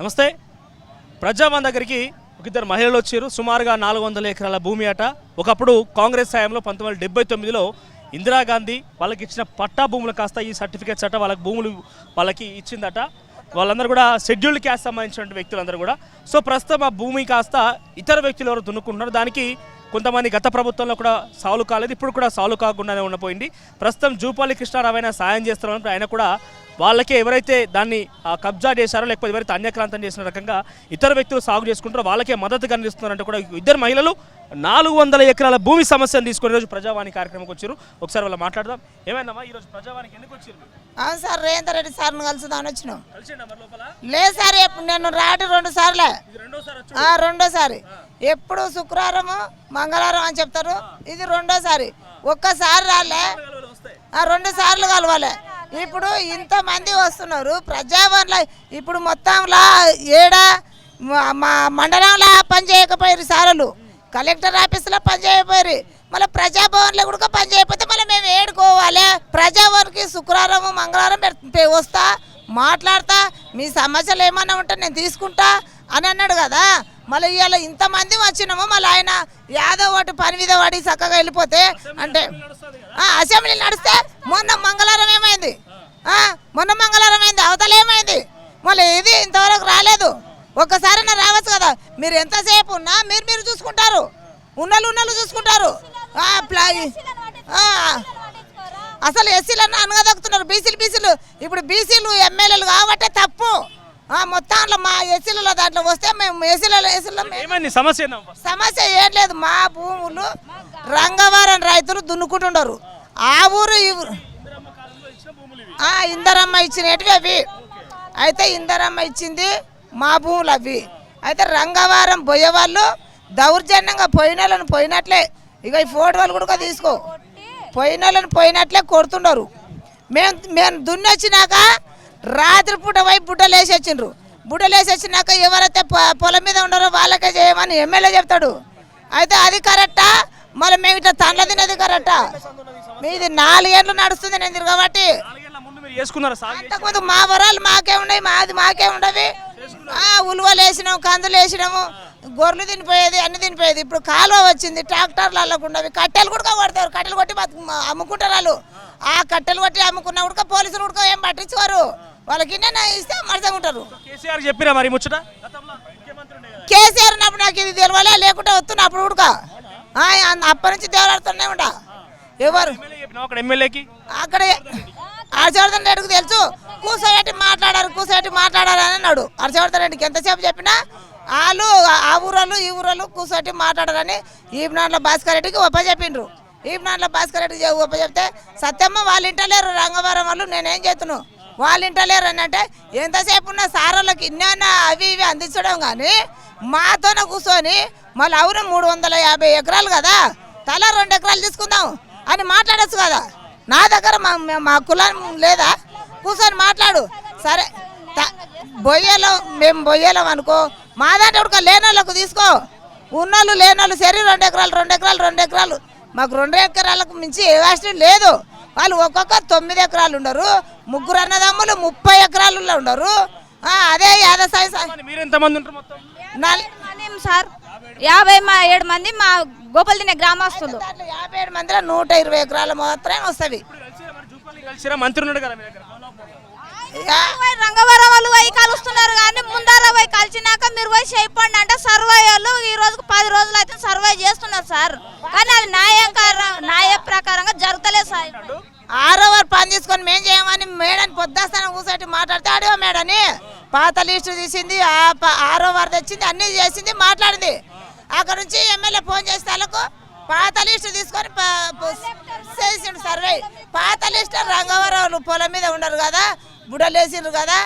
నమస్తే. ప్రజావాణి దగ్గరికి ఒక ఇద్దరు మహిళలు వచ్చారు. సుమారుగా 400 ఎకరాల భూమి అట. ఒకప్పుడు కాంగ్రెస్ హయాంలో 1979లో ఇందిరాగాంధీ వాళ్ళకి ఇచ్చిన పట్టా భూములు కాస్త ఈ సర్టిఫికేట్స్ అట వాళ్ళకి భూములు వాళ్ళకి ఇచ్చిందట. వాళ్ళందరూ కూడా షెడ్యూల్డ్ క్యాస్ట్ సంబంధించిన వ్యక్తులందరూ కూడా. సో ప్రస్తుతం ఆ భూమి కాస్త ఇతర వ్యక్తులు ఎవరు దున్నుకుంటున్నారు. దానికి కొంతమంది గత ప్రభుత్వంలో కూడా సాల్వ్ కాలేదు, ఇప్పుడు కూడా సాల్వ్ కాకుండానే ఉండిపోయింది. ప్రస్తుతం జూపల్లి కృష్ణారావు అయినా సాయం చేస్తున్నారు. ఆయన కూడా వాళ్ళకే ఎవరైతే దాన్ని కబ్జా చేశారో లేకపోతే ఎవరైతే అన్యక్రాంతం చేసిన రకంగా ఇతర వ్యక్తులు సాగు చేసుకుంటారో వాళ్ళకే మద్దతు కనిపిస్తున్నారంటే కూడా ఇద్దరు మహిళలు 400 ఎకరాల భూమి సమస్యను తీసుకుని ఈరోజు ప్రజావాణి కార్యక్రమంకి వచ్చారు. ఒకసారి వాళ్ళు మాట్లాడదాం. ఏమైందమ్మా ఈరోజు ప్రజావాణికి ఎందుకు వచ్చారు? అవును సార్, రేవంత్ రెడ్డి సార్ని కలుసుదామని వచ్చినాం. లేదు సార్, నేను రాటి 2 సార్లే, రెండోసారి. ఎప్పుడు శుక్రవారం మంగళవారం అని చెప్తారు, ఇది 2సారి. ఒక్కసారి రాలే, 2 సార్లు కలవాలి. ఇప్పుడు ఇంతమంది వస్తున్నారు ప్రజాభవన్లో. ఇప్పుడు మొత్తంలో మా మండలంలో పని చేయకపోయారు సార్లు, కలెక్టర్ ఆఫీసులో పని చేయకపోయారు, మళ్ళీ ప్రజాభవన్లో కూడా పని చేయకపోతే మళ్ళీ మేము ఏడుకోవాలి. ప్రజాభవన్కి శుక్రవారం మంగళవారం వస్తా, మాట్లాడతా, మీ సమస్యలు ఏమన్నా ఉంటే నేను తీసుకుంటా అని అన్నాడు కదా. మళ్ళీ ఇవాళ ఇంతమంది వచ్చినాము, మళ్ళీ ఆయన యాదో ఒకటి పని మీద పడి చక్కగా వెళ్ళిపోతే అంటే అసెంబ్లీ నడిస్తే మొన్న మంగళవారం ఏమైంది, అవతల ఏమైంది, మళ్ళీ ఇది ఇంతవరకు రాలేదు. ఒక్కసారైనా రావచ్చు కదా. మీరు ఎంతసేపు ఉన్నా మీరు చూసుకుంటారు, ఉన్నలు చూసుకుంటారు. అసలు ఎస్సీలన్నా అనగదొక్కుతున్నారు, బీసీలు. ఇప్పుడు బీసీలు ఎమ్మెల్యేలు కాబట్టి తప్పు. మొత్తంలో మా ఎస్సీలలో దాంట్లో వస్తే మేము ఎస్సీలలో సమస్య ఏం లేదు. మా భూములు రంగవరం రైతులు దున్నుకుంటుండరు. ఆ ఊరు ఈ ఊరు ఇందరమ్మ ఇచ్చినవి అవి. అయితే ఇందరమ్మ ఇచ్చింది మా భూములు అవి. అయితే రంగవరం పోయేవాళ్ళు దౌర్జన్యంగా పోయినట్లే. ఇక ఈ ఫోటోలు కూడా తీసుకో, పోయినట్లే కొడుతుండరు. మేము దున్నొచ్చినాక రాత్రిపూట పోయి బుడ్డలు వేసి వచ్చిండ్రు. బుడ్డలు వేసి వచ్చినాక ఎవరైతే పొలం మీద ఉన్నారో వాళ్ళకే చేయమని ఎమ్మెల్యే చెప్తాడు. అయితే అది కరెక్టా? మళ్ళీ మేము ఇట్లా తండ్ల తినది కరెక్టా? మీది 4 ఏళ్ళు నడుస్తుంది నేను తిరగబట్టి. అంతకుముందు మా వరాలు మాకే ఉన్నాయి, మాకే ఉండవి. ఉలువలు వేసినాము, కందులు వేసినాము, గొర్రెలు తినిపోయేది, అన్ని తినిపోయేది. ఇప్పుడు కాలువ వచ్చింది, ట్రాక్టర్లు అల్లకుండవి, కట్టెలు కూడా కొడతారు, కట్టెలు కొట్టి అమ్ముకుంటారు వాళ్ళు. ఆ కట్టెలు కొట్టి అమ్ముకున్న ఉడక పోలీసులు ఉడక ఏం పట్టించుకోరు, వాళ్ళకి ఇస్తే మరసంగా ఉంటారు. కేసీఆర్ ఉన్నప్పుడు నాకు ఇది తెలవాలే, లేకుంటే వస్తున్నా అప్పుడు ఉడక అప్పటి నుంచి దేవలాడుతూనే ఉంటా. ఎవరు అక్కడ హర్షవర్ధన్ రెడ్డికి తెలుసు, కూర్చోబెట్టి మాట్లాడారు అని అన్నాడు. హర్షవర్ధన్ రెడ్డికి ఎంతసేపు చెప్పినా వాళ్ళు ఆ ఊరోళ్ళు ఈ ఊరోళ్ళు కూర్చోబెట్టి మాట్లాడారని ఈనాడులో భాస్కర్ రెడ్డికి ఒప్పచెప్పిండ్రు. ఈనాడులో భాస్కర్ రెడ్డికి ఒప్పచెప్తే సత్యమ్మ వాళ్ళు ఇంటలేరు, రంగవరం వాళ్ళు నేనేం చేస్తున్నాను వాళ్ళు ఇంటలేరు అని అంటే ఎంతసేపు ఉన్న సారోళ్ళకి ఇన్న అవి ఇవి అందించడం కానీ మాతోనే కూర్చొని మళ్ళీ అవును 350 ఎకరాలు కదా, తలా 2 ఎకరాలు తీసుకుందాం అని మాట్లాడచ్చు కదా. నా దగ్గర మా కులం లేదా, కూర్చొని మాట్లాడు. సరే మేము బొయ్యలం అనుకో, మా దాంట్లో ఉడక లేనోళ్ళకు తీసుకో, ఉన్నోళ్ళు లేనోళ్ళు సరే 2 ఎకరాలు. మాకు 2 ఎకరాలకు మించి ఏ రాష్ట్రం లేదు. వాళ్ళు ఒక్కొక్కరు 9 ఎకరాలు ఉండరు, 3 అన్నదమ్ములు 30 ఎకరాలు ఉండరు. అదే యాదసాయి సార్ 57 మంది మా గోపాల్ దినే గ్రామస్తులు. 57 మందిలో 120 ఎకరాలు మాత్రమే వస్తుంది. రంగవరం వాళ్ళు పోయి కలుస్తున్నారు కానీ ముందర పోయి కలిసినాక మీరు పోయి చేయపండి అంటే సర్వే వాళ్ళు ఈ రోజుకు 10 రోజులు అయితే సర్వే చేస్తున్నారు సార్. కానీ అది న్యాయ ప్రకారంగా జరుగుతలేదు సార్. 6వ వారు పని తీసుకొని మేము చేయమని మేడని పొద్దుస్తాను కూర్చోటి మాట్లాడితే అడివా మేడని పాత లిస్టు తీసింది, 6వ వారు తెచ్చింది, అన్నీ చేసింది, మాట్లాడింది. అక్కడ నుంచి ఎమ్మెల్యే ఫోన్ చేస్తే వాళ్ళకు పాత లిస్టు తీసుకొని చేసిండు సర్వే. పాత లిస్టు రంగవరం పొలం మీద ఉండరు కదా, బుడలేసిండ్రు కదా,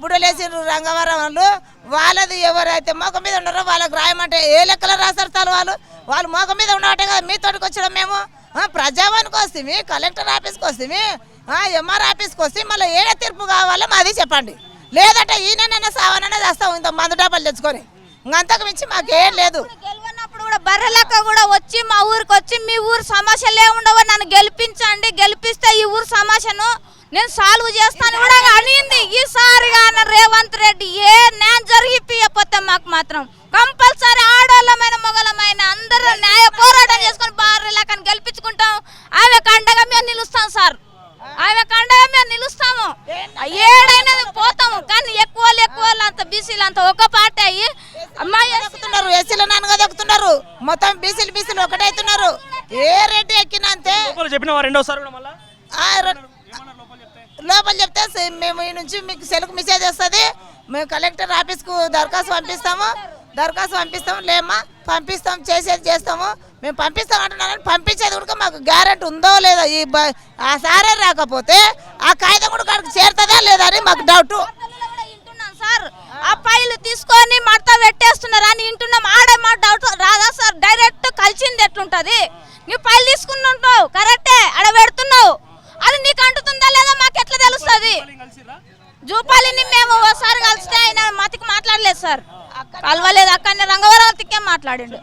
బుడలేసిండ్రు రంగవరం వాళ్ళది ఎవరైతే మోక మీద ఉన్నారో వాళ్ళకి రాయమంటే ఏ లెక్కలో రాస్తారు సార్. వాళ్ళు మోక మీద ఉండవటే కదా మీతోటికి వచ్చినాం మేము. ప్రజావానికి వస్తుంది, కలెక్టర్ ఆఫీస్కి వస్తుంది, ఎంఆర్ ఆఫీస్కి వస్తే మళ్ళీ ఏడ తీర్పు కావాలో మాది చెప్పండి. లేదంటే ఈయనైనా సావనైనా చేస్తాం ఇంత మందు డబ్బాలు తెచ్చుకొని, ఇంకంతకు మించి మాకేం లేదు. గెలవనప్పుడు కూడా బర్రెలక్క కూడా వచ్చి మా ఊరికి వచ్చి మీ ఊరు సమస్యలు ఏముండవో నన్ను గెలిపించండి, గెలిపిస్తే ఈ ఊరు సమస్యను నేను సాల్వ్ చేస్తాను కూడా అనింది. ఈసారి రేవంత్ రెడ్డి ఏ ఏడైనా పోతాము కానీ ఎక్కువ అంత బీసీలు అంత ఒక పార్టీ అయ్యి అమ్మాయి ఎక్కుతున్నారు, ఎస్సీలను అనగదొక్కుతున్నారు, మొత్తం బీసీలు ఒకటైతున్నారు. ఏ రేటు ఎక్కినా అంతే. లోపల చెప్పిన రెండోసారి కూడా మళ్ళా లోపల చెప్తే మేము ఈ నుంచి మీకు సెల్కు మెసేజ్ వస్తుంది, మేము కలెక్టర్ ఆఫీస్కు దరఖాస్తు పంపిస్తాము లేమ్మా పంపిస్తాం, చేసేది చేస్తాము, మేము పంపిస్తాం అంటున్నాను. పంపించేది కూడా మాకు గ్యారెంటీ ఉందో లేదో, ఆ సారే రాకపోతే ఆ కాగితం కూడా కాడికి చేరుతుందా లేదా అని మాకు డౌట్. సార్ ఆ ఫైలు తీసుకొని మడత పెట్టేస్తున్నారు అని వింటున్నాం. ఆడే మా డౌట్ రాదా సార్? డైరెక్ట్ కలిసింది ఎట్లుంటది? నీ ఫైల్ తీసుకున్నావు కరెక్టే, ఆడ పెడుతున్నావు, అది నీకు అంటుతుందా లేదా మాకు ఎట్లా తెలుస్తుంది? జూపాలిని మేము ఒకసారి కలిస్తే ఆయన మతికి మాట్లాడలేదు సార్, కలవలేదు. అక్కడ రంగవరం తిక్కే మాట్లాడిండు.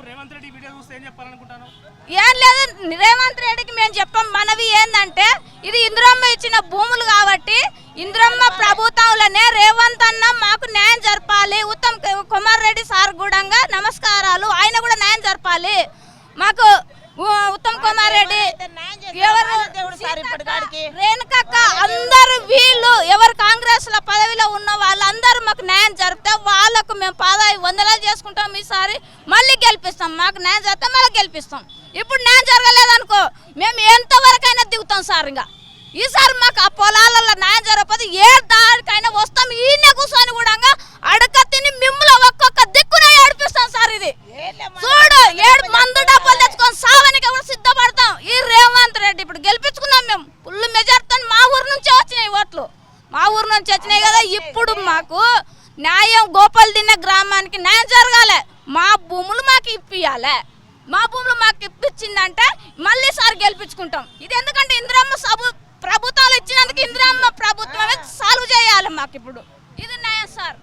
ఏం లేదు, రేవంత్ రెడ్డికి మేము చెప్పాం మనవి ఏంటంటే ఇది ఇందిరమ్మ ఇచ్చిన భూములు కాబట్టి ఇందిరమ్మ ప్రభుత్వంలోనే రేవంత్ అన్న మాకు న్యాయం జరపాలి. ఉత్తమ్ కుమార్ రెడ్డి సార్ కూడా నమస్కారాలు, ఆయన కూడా న్యాయం జరపాలి మాకు. ఉత్తమ్ కుమార్ రెడ్డి రేణుకక్క అందరు వీళ్ళు ఎవరు కాంగ్రెస్ లో పదవిలో ఉన్న వాళ్ళందరూ మాకు న్యాయం జరిపితే వాళ్ళకు మేము పాదాయి వందలాలు చేసుకుంటాం. ఈసారి మళ్ళీ గెలిపిస్తాం, మాకు న్యాయం జరిపితే మళ్ళీ గెలిపిస్తాం. ఇప్పుడు న్యాయం జరగలేదనుకో మేము ఎంతవరకైనా దిగుతాం సార్. ఇంకా ఈసారి మాకు ఆ పొలాలలో న్యాయం జరగకపోతే ఏ దానికైనా వస్తాం, ఈయన కూర్చొని కూడా అడక తిని మిమ్మల్ని ఒక్కొక్క దిక్కున ఏడిపిస్తాం సార్. ఇది చూడు, ఏడు మందు డబ్బులు తెచ్చుకొని సావనికి కూడా సిద్ధపడతాం. ఈ రేవంత్ రెడ్డి ఇప్పుడు గెలిపించుకున్నాం మేము ఫుల్ మెజార్టీ. మా ఊరు నుంచే వచ్చినాయి ఓట్లు, మా ఊరు నుంచి వచ్చినాయి కదా. ఇప్పుడు మాకు న్యాయం గోపాల్ దిన్న గ్రామానికి న్యాయం జరగాలి, మా భూములు మాకు ఇప్పియాలి. మా భూములు మాకు ఇప్పించిందంటే మళ్ళీ సార్ గెలిపించుకుంటాం. ఇది ఎందుకంటే ఇందిరమ్మ ప్రభుత్వాలు ఇచ్చినందుకు ఇందిరమ్మ ప్రభుత్వమే సాల్వ్ చేయాలి మాకు. ఇప్పుడు ఇది న్యాయం సార్.